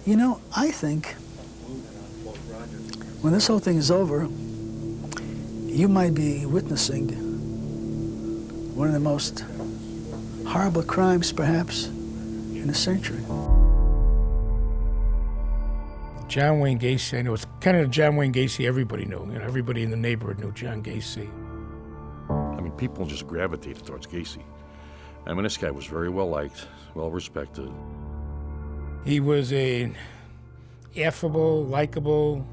You know, I think when this whole thing is over, you might be witnessing one of the most horrible crimes, perhaps, in a century. John Wayne Gacy, I know it's kind of John Wayne Gacy everybody knew. You know, everybody in the neighborhood knew John Gacy. I mean, people just gravitated towards Gacy. I mean, this guy was very well liked, well respected. He was a affable, likable,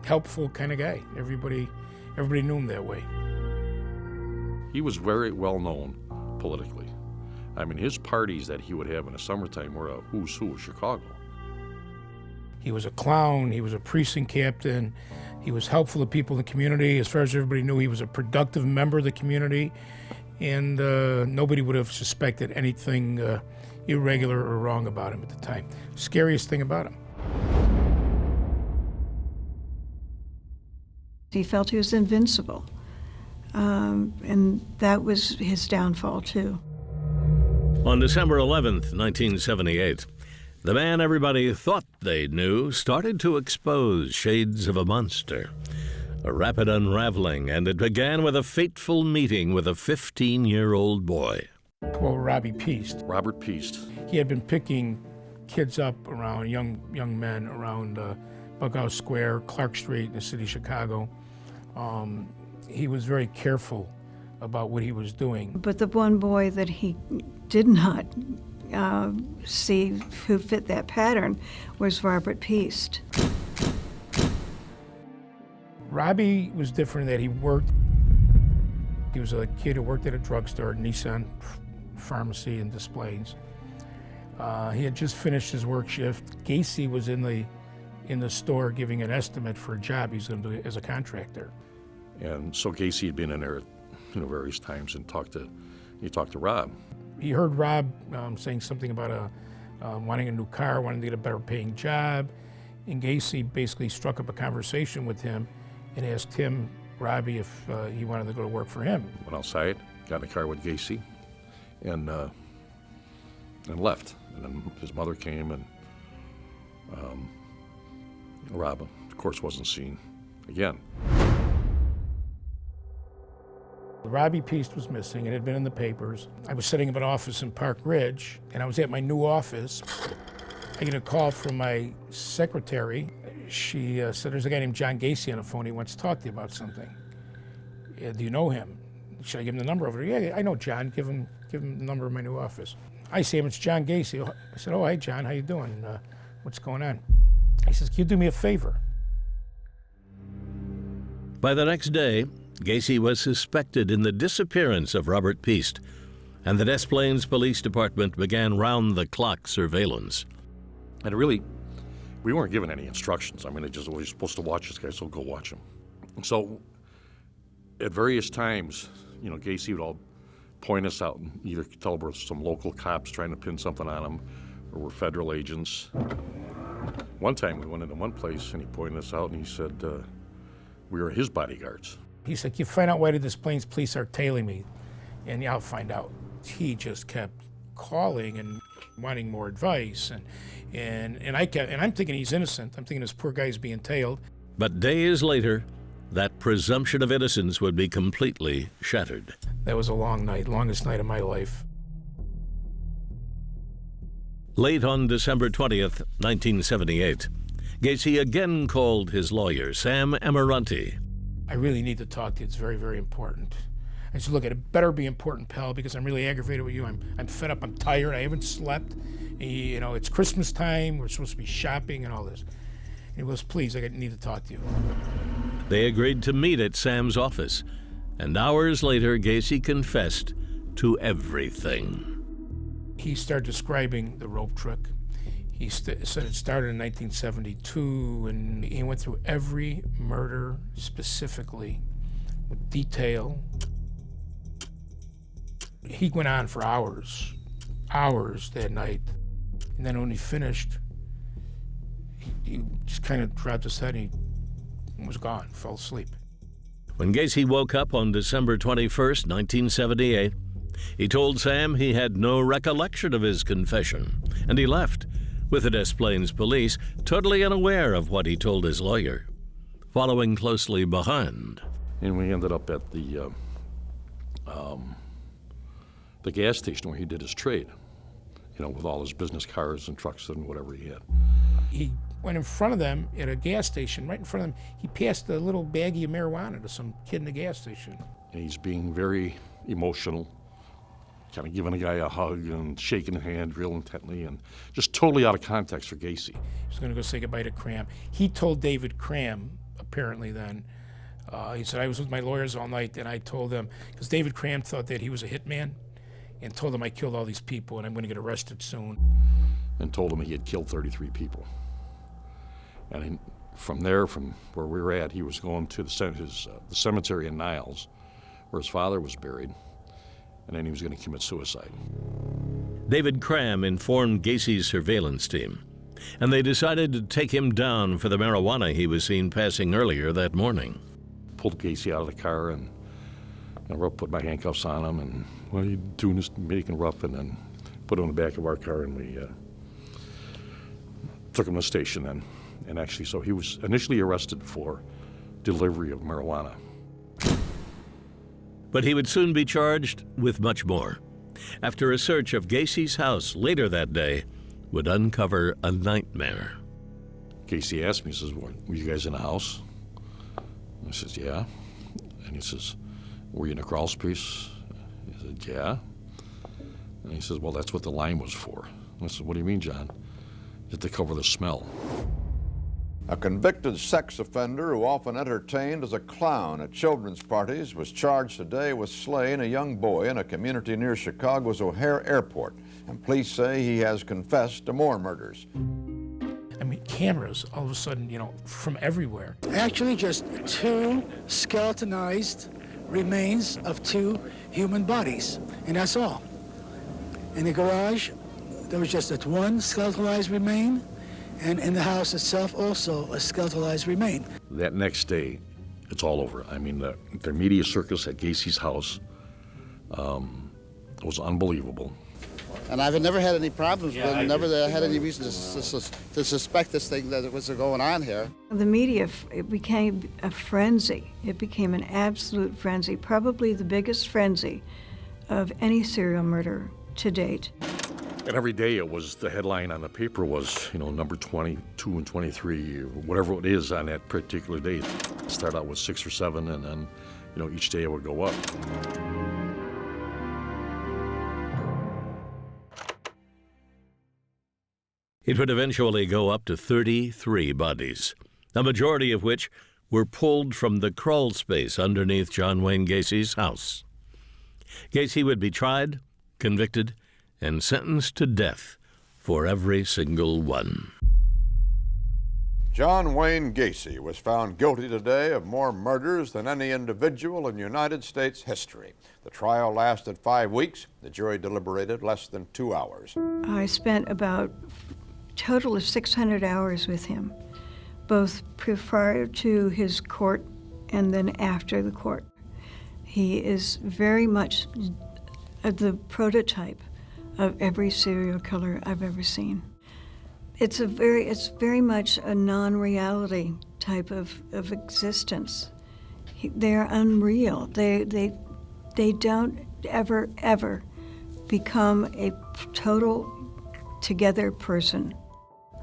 helpful kind of guy. Everybody knew him that way. He was very well known politically. I mean, his parties that he would have in the summertime were a who's who of Chicago. He was a clown, he was a precinct captain, he was helpful to people in the community. As far as everybody knew, he was a productive member of the community, and nobody would have suspected anything irregular or wrong about him at the time. Scariest thing about him. He felt he was invincible, and that was his downfall, too. On December 11th, 1978, the man everybody thought they knew started to expose shades of a monster. A rapid unraveling, and it began with a fateful meeting with a 15-year-old boy. Well, Robbie Peast. Robert Peast. He had been picking kids up around, young men around Bughouse Square, Clark Street in the city of Chicago. He was very careful about what he was doing. But the one boy that he did not see who fit that pattern was Robert Peast. Robbie was different in that he was a kid who worked at a drugstore, Nissan Pharmacy and Displays. He had just finished his work shift. Gacy was in the store giving an estimate for a job he was going to do as a contractor. And so Gacy had been in there, various times and he talked to Rob. He heard Rob saying something about wanting a new car, wanting to get a better paying job, and Gacy basically struck up a conversation with him and asked Robbie, if he wanted to go to work for him. Went outside, got in a car with Gacy, and left. And then his mother came, and Rob, of course, wasn't seen again. Robbie Peast was missing. It had been in the papers. I was setting up an office in Park Ridge, and I was at my new office. I get a call from my secretary. She said, there's a guy named John Gacy on the phone. He wants to talk to you about something. Do you know him? Should I give him the number over there? Yeah, I know John. Give him the number of my new office. I say, it's John Gacy. I said, oh, hey, John, how you doing? What's going on? He says, can you do me a favor? By the next day, Gacy was suspected in the disappearance of Robert Peast, and the Des Plaines Police Department began round-the-clock surveillance. And really, we weren't given any instructions. I mean, we're supposed to watch this guy, so go watch him. So at various times, Gacy would all point us out and either tell we're some local cops trying to pin something on him, or we're federal agents. One time we went into one place and he pointed us out and he said we were his bodyguards. He said, can you find out why the Des Plaines police are tailing me? And yeah, I'll find out. He just kept calling and wanting more advice, and I'm thinking he's innocent. I'm thinking this poor guy's being tailed. But days later, that presumption of innocence would be completely shattered. That was a long night, longest night of my life. Late on December 20th, 1978, Gacy again called his lawyer, Sam Emiranti. I really need to talk to you. It's very, very important. I said, look, it better be important, pal, because I'm really aggravated with you. I'm fed up. I'm tired. I haven't slept. It's Christmas time. We're supposed to be shopping and all this. And he goes, please, I need to talk to you. They agreed to meet at Sam's office, and hours later, Gacy confessed to everything. He started describing the rope trick. He said it started in 1972, and he went through every murder specifically with detail. He went on for hours that night. And then when he finished, he just kind of dropped his head and he was gone, fell asleep. When Gacy woke up on December 21st, 1978, he told Sam he had no recollection of his confession, and he left with the Des Plaines police totally unaware of what he told his lawyer, following closely behind. And we ended up at the gas station where he did his trade, with all his business cars and trucks and whatever he had. He went in front of them at a gas station, right in front of them. He passed a little baggie of marijuana to some kid in the gas station. And he's being very emotional, kind of giving a guy a hug and shaking his hand real intently, and just totally out of context for Gacy. He was going to go say goodbye to Cram. He told David Cram, apparently then, he said, I was with my lawyers all night, and I told them, because David Cram thought that he was a hitman, and told him I killed all these people and I'm going to get arrested soon. And told him he had killed 33 people. And from there, from where we were at, he was going to the cemetery in Niles, where his father was buried, and then he was going to commit suicide. David Cram informed Gacy's surveillance team, and they decided to take him down for the marijuana he was seen passing earlier that morning. Pulled Gacy out of the car and put my handcuffs on him, and what are you doing, this making rough, and then put him in the back of our car, and we took him to the station then. And actually, so he was initially arrested for delivery of marijuana. But he would soon be charged with much more, after a search of Gacy's house later that day would uncover a nightmare. Gacy asked me, he says, were you guys in the house? I says, yeah. And he says, were you in a crawl space? He said, yeah. And he says, well, that's what the lime was for. I said, what do you mean, John? Just to cover the smell. A convicted sex offender who often entertained as a clown at children's parties was charged today with slaying a young boy in a community near Chicago's O'Hare Airport. And police say he has confessed to more murders. I mean, cameras, all of a sudden, from everywhere. Actually, just two skeletonized remains of two human bodies, and that's all. In the garage, there was just that one skeletonized remain, and in the house itself, also a skeletonized remain. That next day, it's all over. I mean, the media circus at Gacy's house was unbelievable. And I've never had any problems with it, never had any reason to suspect this thing that it was going on here. The media, it became a frenzy. It became an absolute frenzy, probably the biggest frenzy of any serial murder to date. And every day it was, the headline on the paper was, number 22 and 23, whatever it is on that particular day. It'd start out with 6 or 7, and then, each day it would go up. It would eventually go up to 33 bodies, a majority of which were pulled from the crawl space underneath John Wayne Gacy's house. Gacy would be tried, convicted, and sentenced to death for every single one. John Wayne Gacy was found guilty today of more murders than any individual in United States history. The trial lasted 5 weeks. The jury deliberated less than 2 hours. I spent about a total of 600 hours with him, both prior to his court and then after the court. He is very much the prototype of every serial killer I've ever seen. It's very much a non-reality type of existence. They're unreal. They don't ever become a total together person.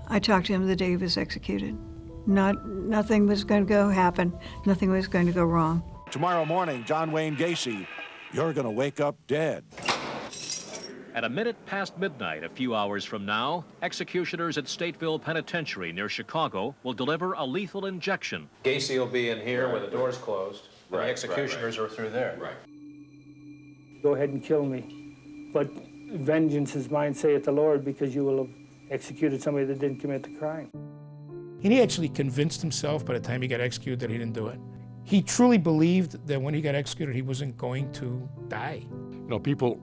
I talked to him the day he was executed. Nothing was going to happen. Nothing was going to go wrong. Tomorrow morning, John Wayne Gacy, you're going to wake up dead. At a minute past midnight, a few hours from now, executioners at Stateville Penitentiary near Chicago will deliver a lethal injection. Gacy will be in here where the door's closed, and the executioners are through there. Go ahead and kill me, but vengeance is mine, saith the Lord, because you will have executed somebody that didn't commit the crime. And he actually convinced himself by the time he got executed that he didn't do it. He truly believed that when he got executed, he wasn't going to die. People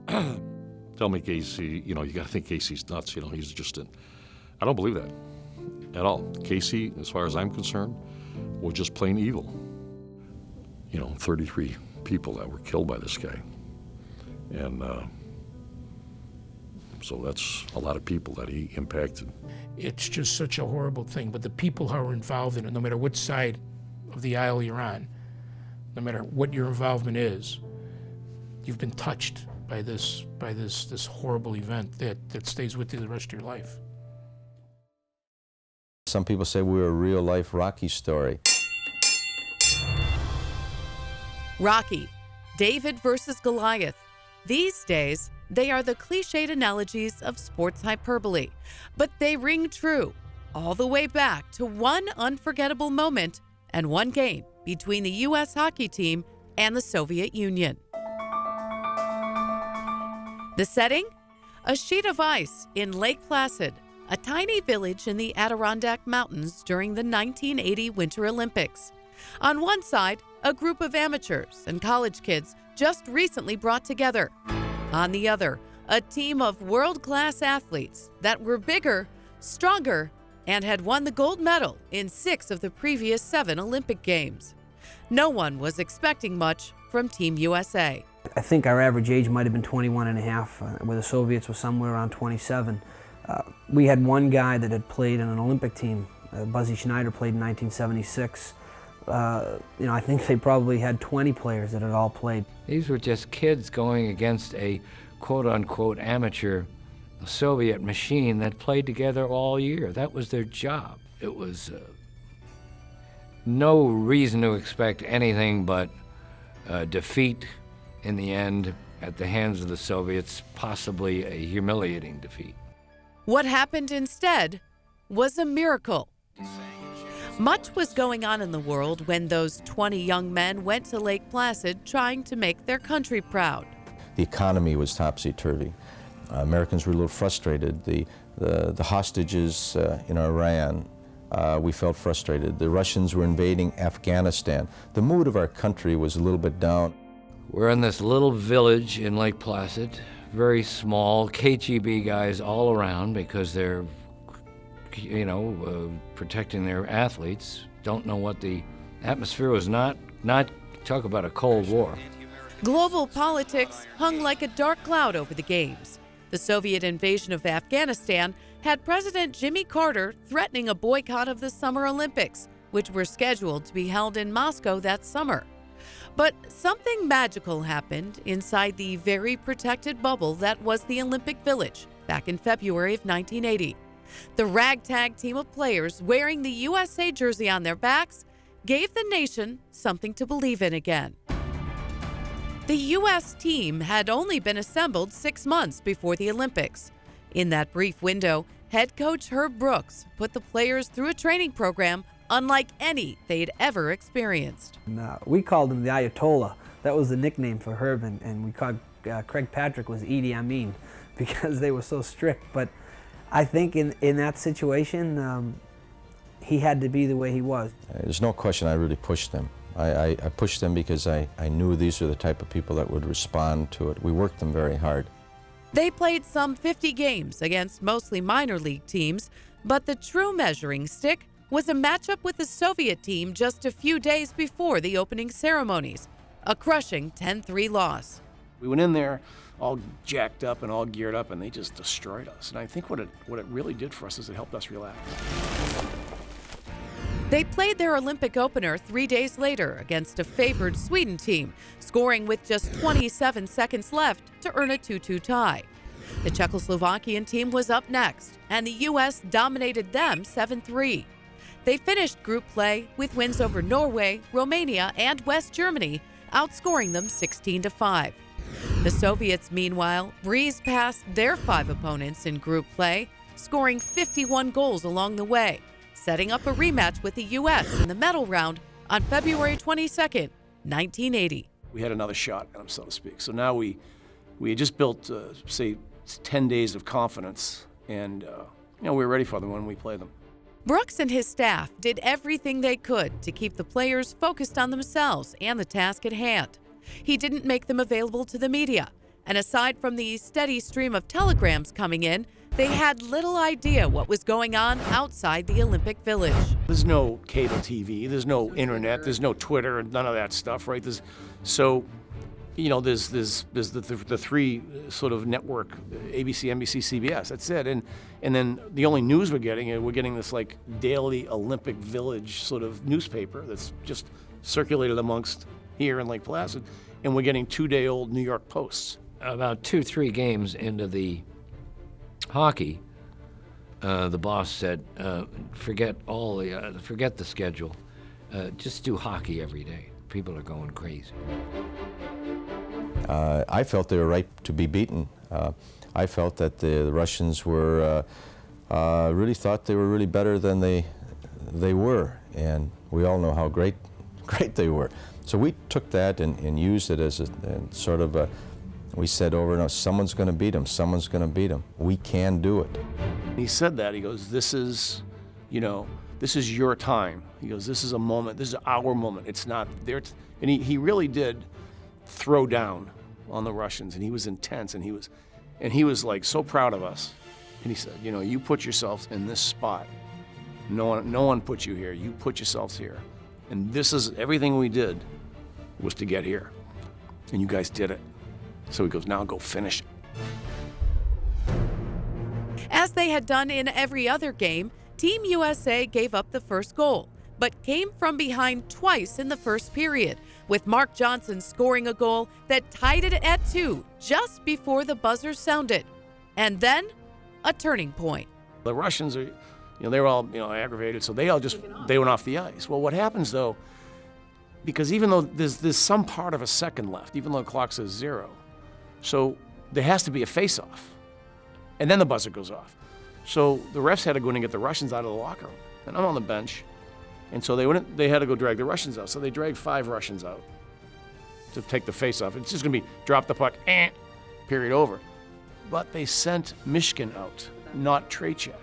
tell me Gacy, you got to think Gacy's nuts, he's just I don't believe that at all. Gacy, as far as I'm concerned, was just plain evil. 33 people that were killed by this guy. And So that's a lot of people that he impacted. It's just such a horrible thing, but the people who are involved in it, no matter which side of the aisle you're on, no matter what your involvement is, you've been touched by this horrible event that stays with you the rest of your life. Some people say we're a real-life Rocky story. Rocky, David versus Goliath. These days, they are the cliched analogies of sports hyperbole, but they ring true all the way back to one unforgettable moment and one game between the U.S. hockey team and the Soviet Union. The setting? A sheet of ice in Lake Placid, a tiny village in the Adirondack Mountains during the 1980 Winter Olympics. On one side, a group of amateurs and college kids just recently brought together. On the other, a team of world-class athletes that were bigger, stronger, and had won the gold medal in 6 of the previous 7 Olympic Games. No one was expecting much from Team USA. I think our average age might have been 21 and a half, where the Soviets were somewhere around 27. We had one guy that had played in an Olympic team. Buzzy Schneider played in 1976. I think they probably had 20 players that had all played. These were just kids going against a quote-unquote amateur Soviet machine that played together all year. That was their job. It was no reason to expect anything but defeat in the end at the hands of the Soviets, possibly a humiliating defeat. What happened instead was a miracle. Much was going on in the world when those 20 young men went to Lake Placid trying to make their country proud. The economy was topsy-turvy. Americans were a little frustrated. The hostages in Iran, we felt frustrated. The Russians were invading Afghanistan. The mood of our country was a little bit down. We're in this little village in Lake Placid, very small, KGB guys all around because they're, protecting their athletes. Don't know what the atmosphere was. Not talk about a Cold War. Global politics hung like a dark cloud over the Games. The Soviet invasion of Afghanistan had President Jimmy Carter threatening a boycott of the Summer Olympics, which were scheduled to be held in Moscow that summer. But something magical happened inside the very protected bubble that was the Olympic Village back in February of 1980. The ragtag team of players wearing the USA jersey on their backs gave the nation something to believe in again. The U.S. team had only been assembled 6 months before the Olympics. In that brief window, head coach Herb Brooks put the players through a training program unlike any they'd ever experienced. We called him the Ayatollah. That was the nickname for Herb, and we called Craig Patrick was Idi Amin because they were so strict. But I think in that situation, he had to be the way he was. There's no question I really pushed them. I pushed them because I knew these were the type of people that would respond to it. We worked them very hard. They played some 50 games against mostly minor league teams, but the true measuring stick was a matchup with the Soviet team just a few days before the opening ceremonies, a crushing 10-3 loss. We went in there all jacked up and all geared up, and they just destroyed us. And I think what it really did for us is it helped us relax. They played their Olympic opener 3 days later against a favored Sweden team, scoring with just 27 seconds left to earn a 2-2 tie. The Czechoslovakian team was up next, and the U.S. dominated them 7-3. They finished group play with wins over Norway, Romania, and West Germany, outscoring them 16-5. The Soviets, meanwhile, breezed past their 5 opponents in group play, scoring 51 goals along the way, setting up a rematch with the U.S. in the medal round on February 22nd, 1980. We had another shot at them, so to speak. So now we had just built, 10 days of confidence, and we were ready for them when we played them. Brooks and his staff did everything they could to keep the players focused on themselves and the task at hand. He didn't make them available to the media, and aside from the steady stream of telegrams coming in, they had little idea what was going on outside the Olympic Village. There's no cable TV, there's no internet, there's no Twitter, none of that stuff, right? So you know, there's the three sort of network, ABC, NBC, CBS. That's it. And then the only news we're getting this like daily Olympic Village sort of newspaper that's just circulated amongst here in Lake Placid, and we're getting 2-day-old New York Posts. About 2-3 games into the hockey, the boss said, forget the schedule. Just do hockey every day. People are going crazy. I felt they were right to be beaten. I felt that the Russians were really thought they were really better than they were, and we all know how great they were. So we took that and used it as a sort of a. We said over and over, someone's going to beat them. Someone's going to beat them. We can do it. He said that. He goes, this is your time. He goes, this is a moment. This is our moment. It's not their. And he really did throw down on the Russians, and he was intense, and he was like so proud of us. And he said, you put yourselves in this spot. No one put you here. You put yourselves here. And this is everything we did was to get here. And you guys did it. So he goes, now go finish it. As they had done in every other game, Team USA gave up the first goal, but came from behind twice in the first period, with Mark Johnson scoring a goal that tied it at 2 just before the buzzer sounded. And then, a turning point. The Russians are, they were all, aggravated, so they went off the ice. Well, what happens though, because even though there's some part of a second left, even though the clock says 0, so there has to be a face-off, and then the buzzer goes off. So the refs had to go in and get the Russians out of the locker room, and I'm on the bench, and so they had to go drag the Russians out. So they dragged 5 Russians out to take the face-off. It's just going to be drop the puck, period, over. But they sent Mishkin out, not Tretiak.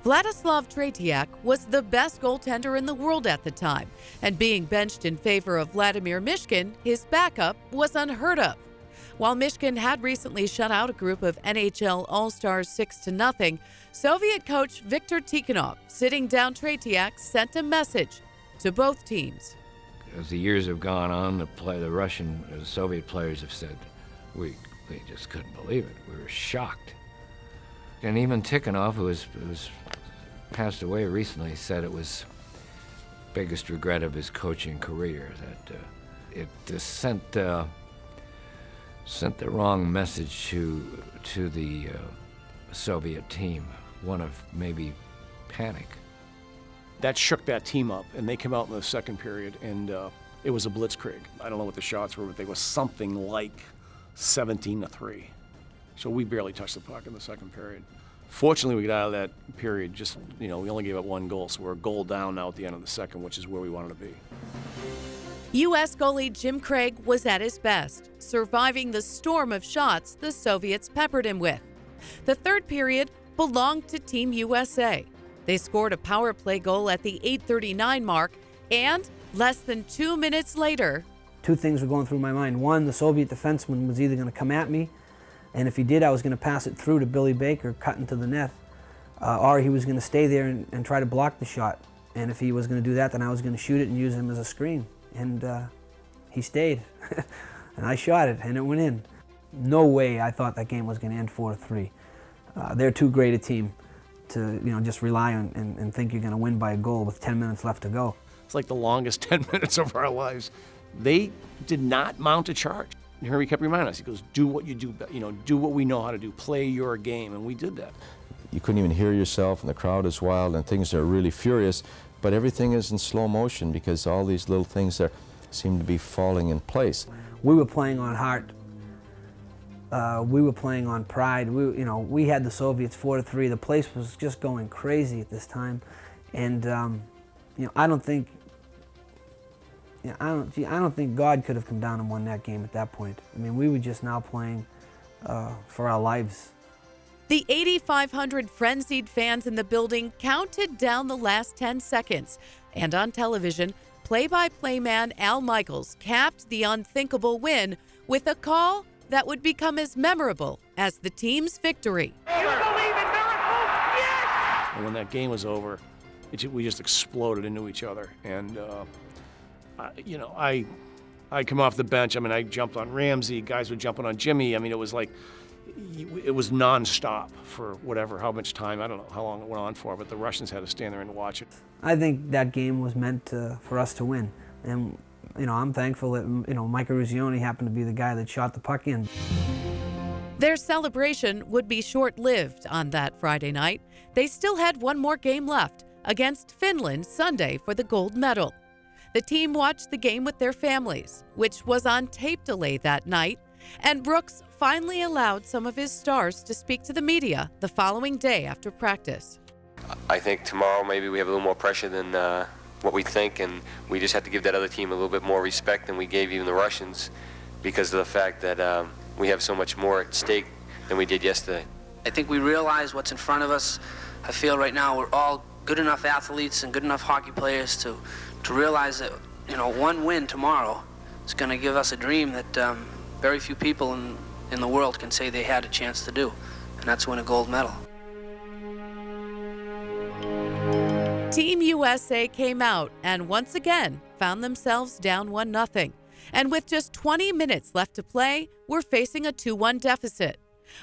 Vladislav Tretiak was the best goaltender in the world at the time, and being benched in favor of Vladimir Mishkin, his backup, was unheard of. While Mishkin had recently shut out a group of NHL All-Stars 6-0, Soviet coach Viktor Tikhonov, sitting down Tretiak, sent a message to both teams. As the years have gone on, the Soviet players have said, we just couldn't believe it. We were shocked. And even Tikhonov, who was passed away recently, said it was the biggest regret of his coaching career, that it sent the wrong message to the Soviet team, one of maybe panic. That shook that team up, and they came out in the second period, and it was a blitzkrieg. I don't know what the shots were, but they were something like 17-3. So we barely touched the puck in the second period. Fortunately, we got out of that period we only gave up 1 goal, so we're a goal down now at the end of the second, which is where we wanted to be. U.S. goalie Jim Craig was at his best, surviving the storm of shots the Soviets peppered him with. The third period belonged to Team USA. They scored a power play goal at the 8:39 mark, and less than 2 minutes later... 2 things were going through my mind. One, the Soviet defenseman was either going to come at me, and if he did, I was going to pass it through to Billy Baker, cut into the net, or he was going to stay there and try to block the shot. And if he was going to do that, then I was going to shoot it and use him as a screen. And he stayed, and I shot it, and it went in. No way I thought that game was going to end 4-3. They're too great a team to just rely on and think you're going to win by a goal with 10 minutes left to go. It's like the longest 10 minutes of our lives. They did not mount a charge. And Henry kept reminding us, he goes, do what you do, do what we know how to do, play your game, and we did that. You couldn't even hear yourself, and the crowd is wild, and things are really furious, but everything is in slow motion because all these little things there seem to be falling in place. We were playing on heart. We were playing on pride. We had the Soviets 4-3. The place was just going crazy at this time, and I don't think God could have come down and won that game at that point. I mean, we were just now playing for our lives. The 8,500 frenzied fans in the building counted down the last 10 seconds, and on television, play-by-play man Al Michaels capped the unthinkable win with a call that would become as memorable as the team's victory. And when that game was over, we just exploded into each other, and I I'd come off the bench. I mean, I jumped on Ramsey. Guys were jumping on Jimmy. I mean, it was nonstop for how much time. I don't know how long it went on for, but the Russians had to stand there and watch it. I think that game was meant for us to win. And, I'm thankful that, Mike Eruzione happened to be the guy that shot the puck in. Their celebration would be short-lived on that Friday night. They still had one more game left against Finland Sunday for the gold medal. The team watched the game with their families, which was on tape delay that night, and Brooks finally allowed some of his stars to speak to the media the following day after practice. I think tomorrow maybe we have a little more pressure than what we think, and we just have to give that other team a little bit more respect than we gave even the Russians because of the fact that we have so much more at stake than we did yesterday. I think we realize what's in front of us. I feel right now we're all good enough athletes and good enough hockey players to realize that, one win tomorrow is going to give us a dream that very few people in the world can say they had a chance to do, and that's win a gold medal. Team USA came out and once again found themselves down 1-0. And with just 20 minutes left to play, we're facing a 2-1 deficit.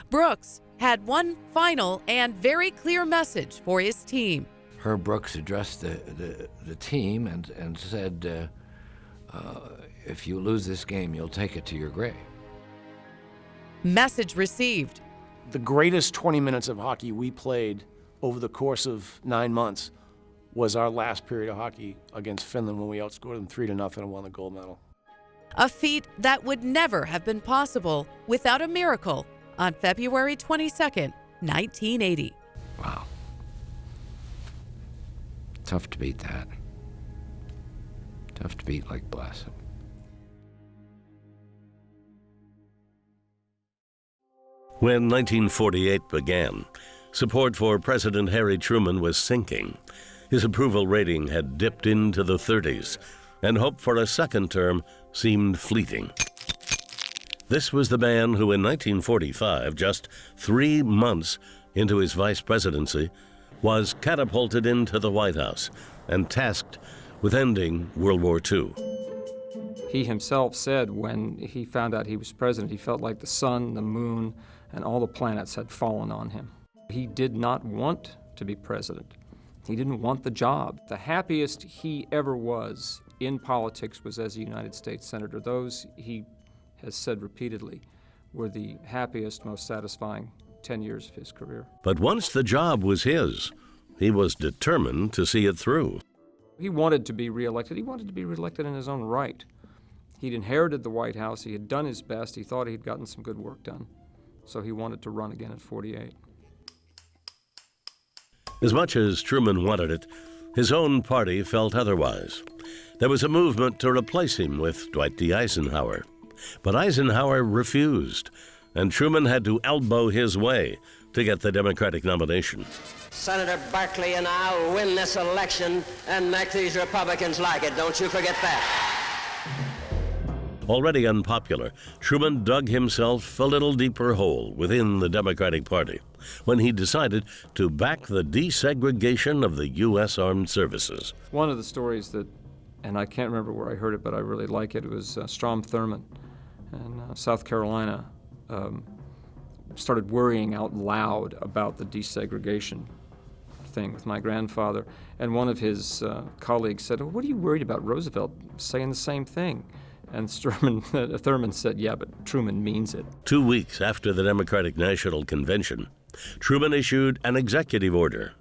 Brooks had one final and very clear message for his team. Herb Brooks addressed the team and said, if you lose this game, you'll take it to your grave. Message received. The greatest 20 minutes of hockey we played over the course of 9 months was our last period of hockey against Finland when we outscored them 3-0 and won the gold medal. A feat that would never have been possible without a miracle on February 22nd, 1980. Wow. Tough to beat that. Tough to beat like Blossom. When 1948 began, support for President Harry Truman was sinking. His approval rating had dipped into the 30s, and hope for a second term seemed fleeting. This was the man who in 1945, just 3 months into his vice presidency, was catapulted into the White House and tasked with ending World War II. He himself said when he found out he was president, he felt like the sun, the moon, and all the planets had fallen on him. He did not want to be president. He didn't want the job. The happiest he ever was in politics was as a United States Senator. Those, he has said repeatedly, were the happiest, most satisfying 10 years of his career. But once the job was his, he was determined to see it through. He wanted to be reelected. He wanted to be reelected in his own right. He'd inherited the White House. He had done his best. He thought he'd gotten some good work done. So he wanted to run again at 48. As much as Truman wanted it, his own party felt otherwise. There was a movement to replace him with Dwight D. Eisenhower. But Eisenhower refused, and Truman had to elbow his way to get the Democratic nomination. Senator Barkley and I will win this election and make these Republicans like it. Don't you forget that. Already unpopular, Truman dug himself a little deeper hole within the Democratic Party when he decided to back the desegregation of the U.S. Armed Services. One of the stories that, and I can't remember where I heard it, but I really like it, was Strom Thurmond in South Carolina started worrying out loud about the desegregation thing with my grandfather. And one of his colleagues said, "Oh, what are you worried about? Roosevelt saying the same thing." And Thurmond said, "Yeah, but Truman means it." 2 weeks after the Democratic National Convention, Truman issued an executive order,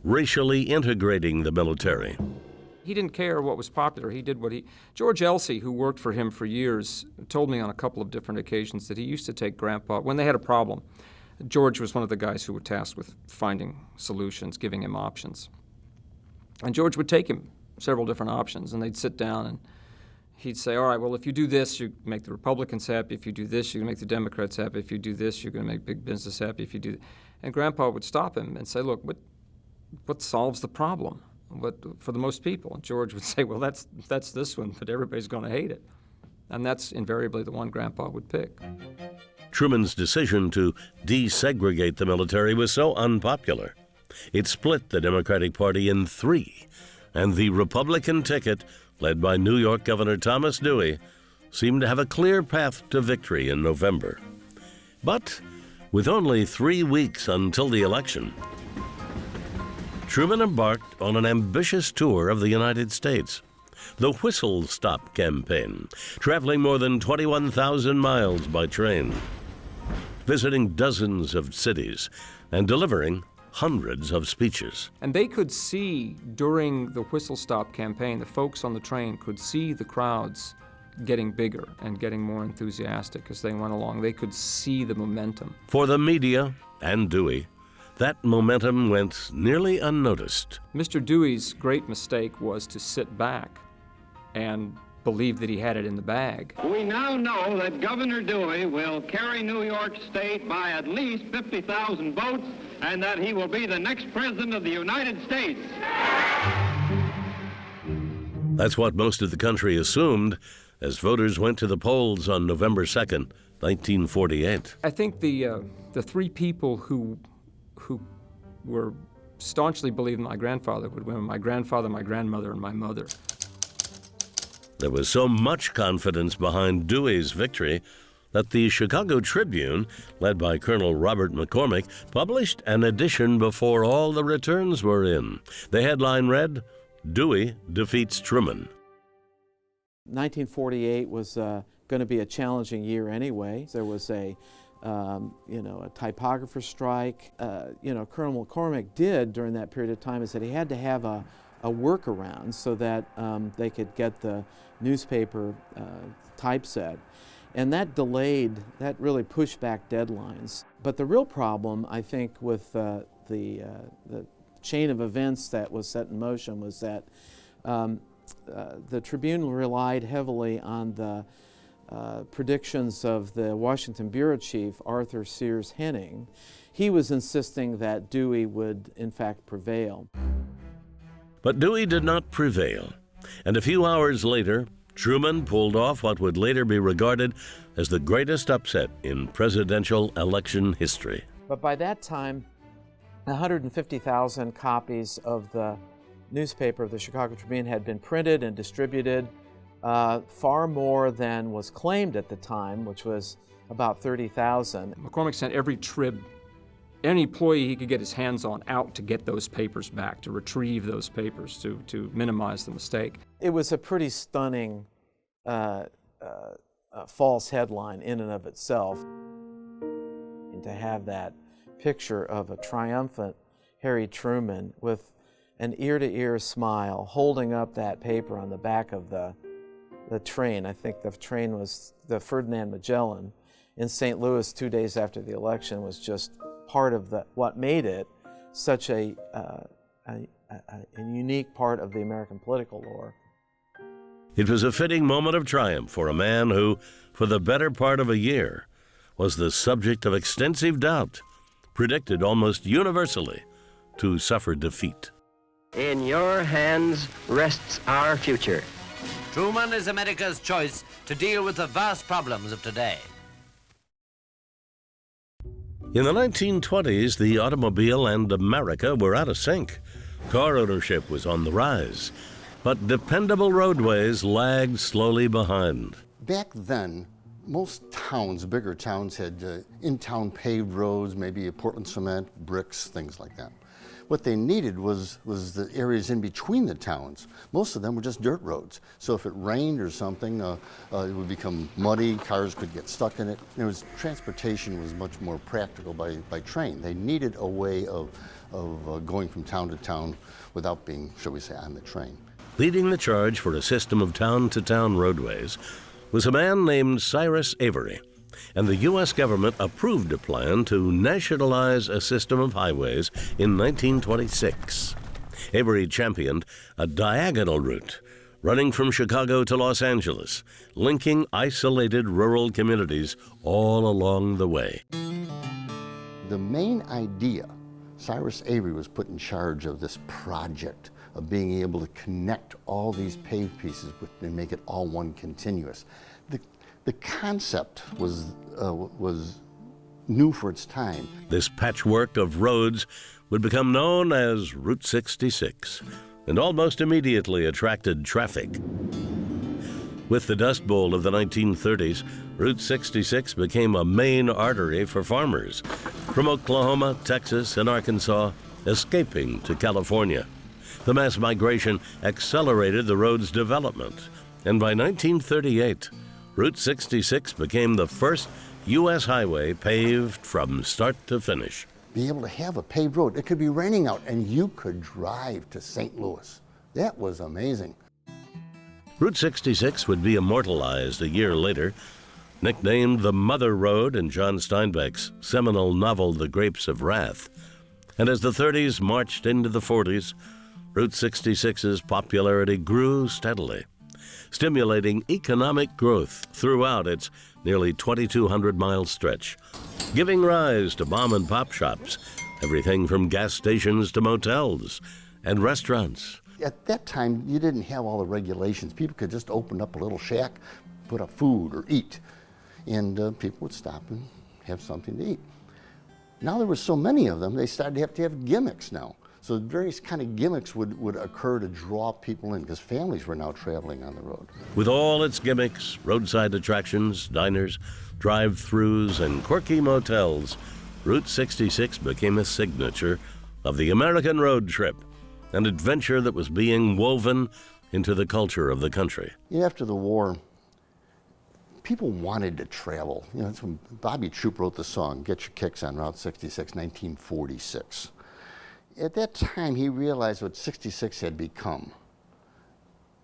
racially integrating the military. He didn't care what was popular. He did what he... George Elsey, who worked for him for years, told me on a couple of different occasions that he used to take Grandpa, when they had a problem, George was one of the guys who were tasked with finding solutions, giving him options. And George would take him several different options, and they'd sit down and he'd say, "All right, well, if you do this, you make the Republicans happy. If you do this, you're going to make the Democrats happy. If you do this, you're going to make big business happy. If you do..." And Grandpa would stop him and say, "Look, what solves the problem for the most people?" And George would say, "Well, that's this one, but everybody's going to hate it." And that's invariably the one Grandpa would pick. Truman's decision to desegregate the military was so unpopular, it split the Democratic Party in 3, and the Republican ticket, led by New York Governor Thomas Dewey, seemed to have a clear path to victory in November. But with only 3 weeks until the election, Truman embarked on an ambitious tour of the United States, the Whistle Stop Campaign, traveling more than 21,000 miles by train, visiting dozens of cities, and delivering hundreds of speeches. And they could see during the Whistle Stop campaign, the folks on the train could see the crowds getting bigger and getting more enthusiastic as they went along. They could see the momentum. For the media and Dewey, that momentum went nearly unnoticed. Mr. Dewey's great mistake was to sit back and believe that he had it in the bag. We now know that Governor Dewey will carry New York State by at least 50,000 votes, and that he will be the next president of the United States. That's what most of the country assumed as voters went to the polls on November 2nd, 1948. I think the three people who were staunchly believing my grandfather would win: my grandfather, my grandmother, and my mother. There was so much confidence behind Dewey's victory that the Chicago Tribune, led by Colonel Robert McCormick, published an edition before all the returns were in. The headline read, "Dewey defeats Truman." 1948 was going to be a challenging year anyway. There was a typographer strike. Colonel McCormick did during that period of time is that he had to have a workaround so that they could get the newspaper typeset. And that really pushed back deadlines. But the real problem, I think, with the chain of events that was set in motion was that the Tribune relied heavily on the predictions of the Washington bureau chief, Arthur Sears Henning. He was insisting that Dewey would, in fact, prevail. But Dewey did not prevail, and a few hours later, Truman pulled off what would later be regarded as the greatest upset in presidential election history. But by that time, 150,000 copies of the newspaper of the Chicago Tribune had been printed and distributed, far more than was claimed at the time, which was about 30,000. McCormick sent every trib, any employee he could get his hands on, out to get those papers back, to retrieve those papers, to minimize the mistake. It was a pretty stunning false headline in and of itself. And to have that picture of a triumphant Harry Truman with an ear-to-ear smile holding up that paper on the back of the train. I think the train was the Ferdinand Magellan in St. Louis 2 days after the election, was just part of what made it such a unique part of the American political lore. It was a fitting moment of triumph for a man who, for the better part of a year, was the subject of extensive doubt, predicted almost universally to suffer defeat. In your hands rests our future. Truman is America's choice to deal with the vast problems of today. In the 1920s, the automobile and America were out of sync. Car ownership was on the rise, but dependable roadways lagged slowly behind. Back then, most towns, bigger towns, had in-town paved roads, maybe a Portland cement, bricks, things like that. What they needed was the areas in between the towns. Most of them were just dirt roads. So if it rained or something, it would become muddy, cars could get stuck in it. Transportation was much more practical by train. They needed a way of going from town to town without being, shall we say, on the train. Leading the charge for a system of town-to-town roadways was a man named Cyrus Avery, and the U.S. government approved a plan to nationalize a system of highways in 1926. Avery championed a diagonal route running from Chicago to Los Angeles, linking isolated rural communities all along the way. The main idea, Cyrus Avery was put in charge of this project of being able to connect all these paved pieces and make it all one continuous. The concept was new for its time. This patchwork of roads would become known as Route 66, and almost immediately attracted traffic. With the Dust Bowl of the 1930s, Route 66 became a main artery for farmers from Oklahoma, Texas, and Arkansas, escaping to California. The mass migration accelerated the road's development, and by 1938, Route 66 became the first U.S. highway paved from start to finish. Be able to have a paved road. It could be raining out, and you could drive to St. Louis. That was amazing. Route 66 would be immortalized a year later, nicknamed the Mother Road in John Steinbeck's seminal novel The Grapes of Wrath. And as the 30s marched into the 40s, Route 66's popularity grew steadily, stimulating economic growth throughout its nearly 2,200-mile stretch, giving rise to mom-and-pop shops, everything from gas stations to motels and restaurants. At that time, you didn't have all the regulations. People could just open up a little shack, put up food or eat, and people would stop and have something to eat. Now there were so many of them, they started to have gimmicks now. So various kind of gimmicks would occur to draw people in, because families were now traveling on the road. With all its gimmicks, roadside attractions, diners, drive-thrus, and quirky motels, Route 66 became a signature of the American road trip, an adventure that was being woven into the culture of the country. After the war, people wanted to travel. That's when Bobby Troup wrote the song, Get Your Kicks on Route 66, 1946. At that time, he realized what 66 had become.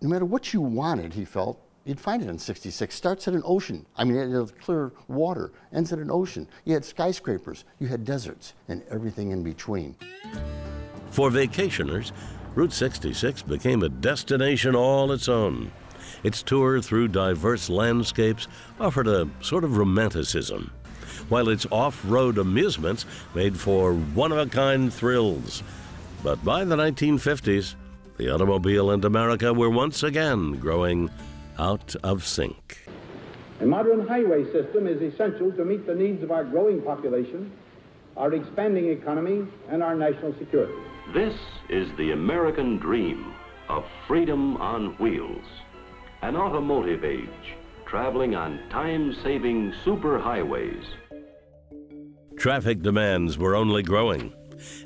No matter what you wanted, he felt, you'd find it in 66. Starts at an ocean. I mean, it had clear water, ends at an ocean. You had skyscrapers, you had deserts, and everything in between. For vacationers, Route 66 became a destination all its own. Its tour through diverse landscapes offered a sort of romanticism, while its off-road amusements made for one-of-a-kind thrills. But by the 1950s, the automobile and America were once again growing out of sync. A modern highway system is essential to meet the needs of our growing population, our expanding economy, and our national security. This is the American dream of freedom on wheels. An automotive age, traveling on time-saving superhighways. Traffic demands were only growing,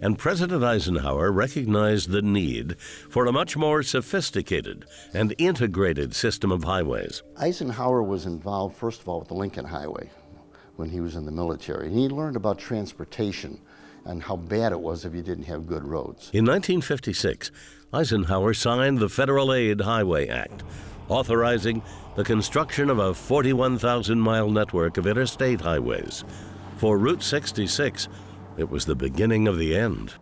and President Eisenhower recognized the need for a much more sophisticated and integrated system of highways. Eisenhower was involved, first of all, with the Lincoln Highway when he was in the military. And he learned about transportation and how bad it was if you didn't have good roads. In 1956, Eisenhower signed the Federal Aid Highway Act, authorizing the construction of a 41,000-mile network of interstate highways. For Route 66, it was the beginning of the end.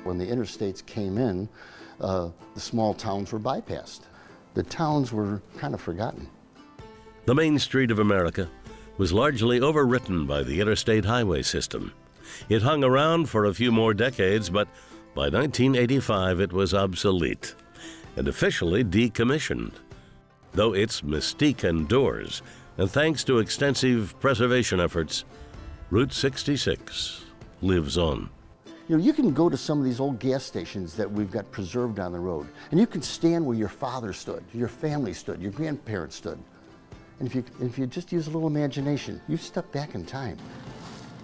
When the interstates came in, the small towns were bypassed. The towns were kind of forgotten. The Main Street of America was largely overwritten by the interstate highway system. It hung around for a few more decades, but by 1985 it was obsolete and officially decommissioned. Though its mystique endures, and thanks to extensive preservation efforts, Route 66 lives on. You can go to some of these old gas stations that we've got preserved on the road, and you can stand where your father stood, your family stood, your grandparents stood. And if you just use a little imagination, you've stepped back in time.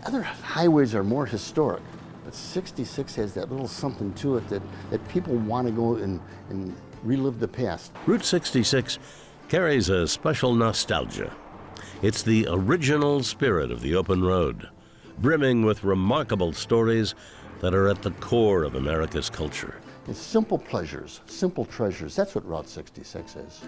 Other highways are more historic, but 66 has that little something to it that people want to go and relive the past. Route 66 carries a special nostalgia. It's the original spirit of the open road, brimming with remarkable stories that are at the core of America's culture. It's simple pleasures, simple treasures. That's what Route 66 is.